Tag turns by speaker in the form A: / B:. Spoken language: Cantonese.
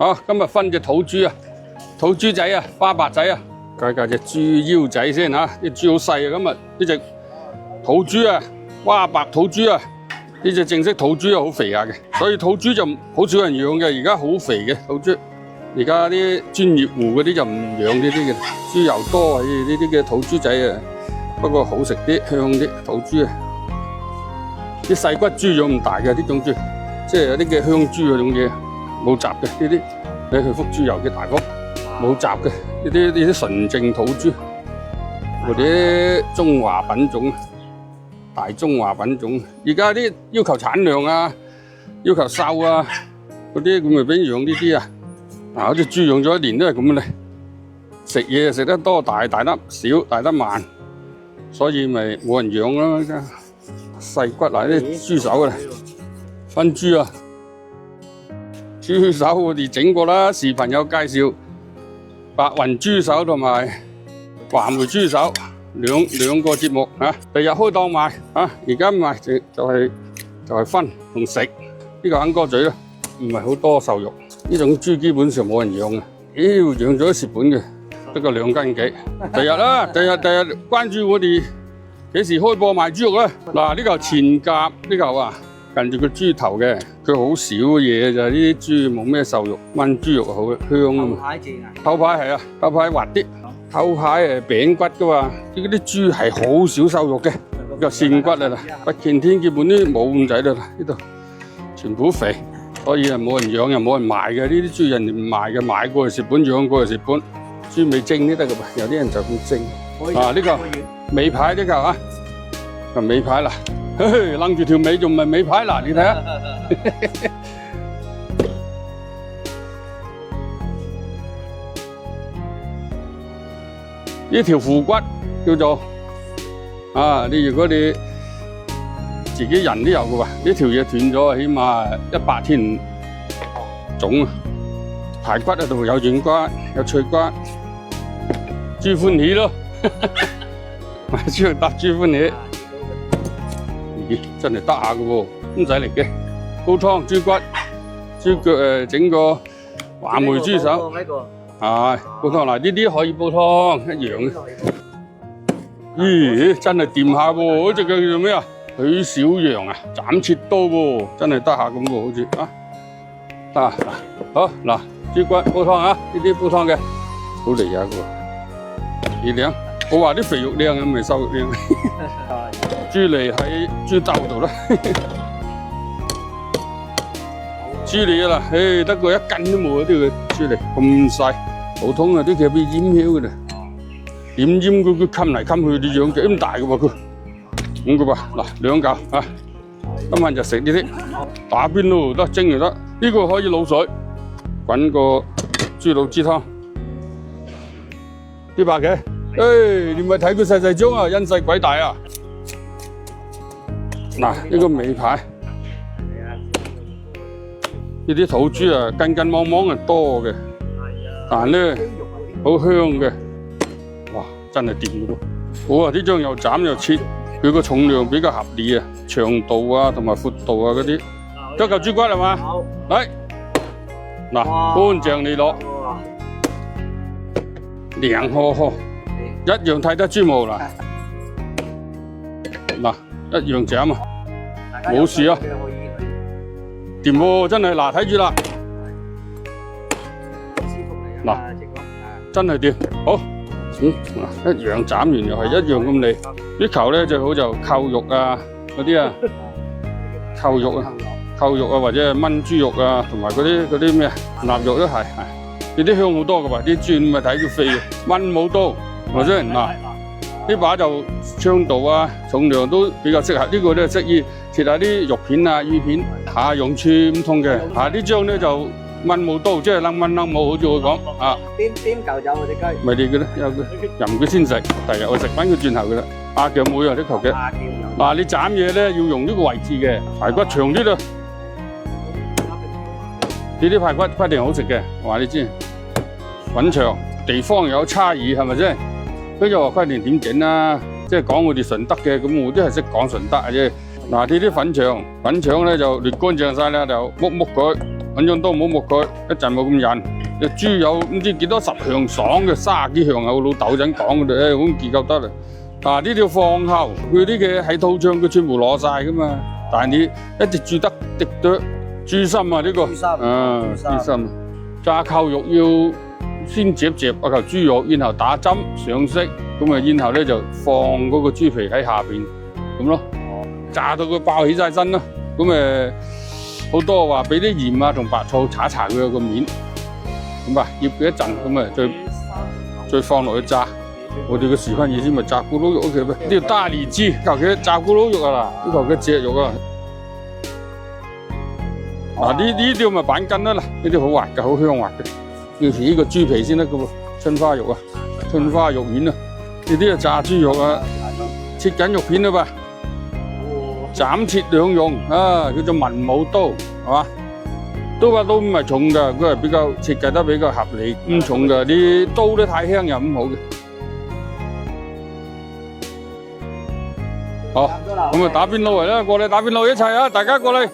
A: 好，今日分隻土豬啊，土豬仔啊，花白仔啊，計隻豬腰仔先嚇，啲豬好細啊，今日呢隻土豬啊，花白土豬啊，呢隻正式土豬啊好肥下嘅，所以土豬就好少人養嘅，而家好肥嘅土豬。而家啲專業戶嗰啲就唔養呢啲嘅，豬油多呢啲嘅土豬仔啊，不過好食啲，香啲土豬啊，啲細骨豬養唔大嘅呢種豬，即係有啲嘅香豬嗰種嘢。冇雜嘅呢啲，你去福豬油嘅大福冇雜嘅呢啲純正土豬，嗰啲中華品種，大中華品種。而家啲要求產量啊，要求瘦啊，嗰啲咁咪俾養呢啲啊。好似豬養咗一年都係咁嘅咧，食嘢食得多，大得少，大得慢，所以咪冇人養咯。而家細骨嗱啲豬手啊，分豬啊。豬手我哋整過啦，視頻有介紹白雲豬手同埋華梅豬手兩個節目啊，第日開檔賣啊，而家賣就係分同食呢個鶯歌嘴啦，唔係好多瘦肉，呢種豬基本上冇人養嘅，養咗都蝕本嘅，得個2斤幾。第日關注我哋幾時開播賣豬肉啦。嗱呢嚿前甲呢嚿啊。近住個豬頭嘅，佢好少嘢就係呢啲豬冇咩瘦肉，炆豬肉好香啊嘛。頭排係啊，頭排滑啲，頭排餅骨噶嘛。呢啲豬係好少瘦肉嘅，個線骨啊啦，不見天基本啲冇咁滯啦，呢度全部肥，所以啊冇人養又冇人賣嘅。呢啲豬人哋唔賣嘅，買過就蝕本，養過就蝕本。豬尾蒸都得噶噃，有啲人就咁蒸。啊呢個尾排呢嚿啊，個尾排啦。擸住條尾仲唔係尾排嗱？你睇下，呢條腹骨叫做啊！如果你自己人都有嘅喎，呢條嘢斷咗，起碼100天腫啊！排骨喺度有軟骨，有脆骨，豬歡喜咯，買豬肉搭豬歡喜。咦，真係得下嘅喎，唔使力嘅。煲湯豬骨、豬腳整個華梅豬手，係煲湯嗱，呢啲可以煲湯一樣嘅。咦，真係掂下喎！嗰隻叫做咩啊？許小陽啊，斬切刀喎，真係得下咁喎，好似啊，得啊嗱，好嗱，豬骨煲湯啊，呢啲煲湯嘅，好嚟下嘅喎，幾靚。我話啲肥肉靚，咁咪瘦肉靚。豬脷喺豬兜度啦，豬脷啦，得個1斤都冇啊！啲豬脷咁細，普通啊啲佢俾醃曉嘅啦，點醃佢冚嚟冚去，啲樣幾咁大嘅喎佢，咁嘅噃嗱2嚿啊，今晚就食呢啲，打邊爐得，蒸又得，呢個可以滷水，滾個豬腦豬湯，啲白嘅。你咪睇佢細細張啊，因細鬼大啊！嗱，呢個尾排，呢啲土豬啊，筋筋芒芒啊多嘅，但係咧好香嘅，哇，真係掂嘅咯！好啊，呢張又斬又切，佢個重量比較合理啊，長度啊同埋闊度啊嗰啲，得嚿豬骨係嘛？嚟，嗱，乾淨利落，涼呵呵。一樣睇得豬毛啦，嗱一樣斬啊，冇事啊，掂喎真係嗱睇住啦，嗱真係掂，好，嗱一樣斬完又係一樣咁利，啲球咧最好就扣肉啊嗰啲啊，扣肉啊或者係炆豬肉啊，同埋嗰啲咩臘肉都係，呢啲香好多噶噃，啲豬咪睇佢肥，炆冇刀。或者嗱，呢把就長度啊、重量都比較適合，呢個咧適宜切下啲肉片啊、魚片，用寸唔同嘅。呢張咧就炆冇刀，即係掹冇，好似我講啊。點嚿走隻雞？咪你嘅咧，有嘅任佢先食，第日我食翻佢轉頭嘅啦。阿強妹啊，啲球嘅。嗱，你斬嘢咧要用呢個位置嘅，排骨長啲啦。呢啲排骨一定好食嘅，我話你知。滾長地方有差異係咪先？佢就話規定點整啦，即係講我哋順德嘅，咁我都係識講順德嘅啫。嗱，呢啲粉腸咧就煅乾淨晒啦，就剝佢，揾樣刀冇木佢，一陣冇咁韌。隻豬有唔知幾多10項爽嘅，30幾項啊！我老豆陣講嘅咧，咁結夠得啦。啊！呢條放後，佢啲嘅喺肚脹，佢全部攞晒噶嘛。但係你一直煮得滴多豬心啊！呢個豬心，炸扣肉要先摺一嚿豬肉，然後打針上色，咁啊，然後咧就放嗰個豬皮喺下邊咁咯。炸到佢爆起晒身咯。咁誒好多話俾啲鹽啊同白醋搽搽佢個面，咁啊醃佢一陣，咁啊再放落去炸。我哋嘅時番意思咪炸咕嚕肉 OK 咩？呢條大荔枝，求其炸咕嚕肉啊啦，呢個嘅隻肉啊。呢條咪板筋啦，呢啲好滑嘅，好香滑嘅。要呢個豬皮先得嘅喎，春花肉啊，春花肉丸啊。呢啲係炸豬肉啊，切緊肉片啦吧，斬切兩用啊，叫做文武刀，係嘛？刀把刀唔係重㗎，佢係比較設計得比較合理，唔重㗎。啲刀咧太輕又唔好嘅。好，咁啊打邊爐嚟啦，過嚟打邊爐一齊啊，大家過嚟。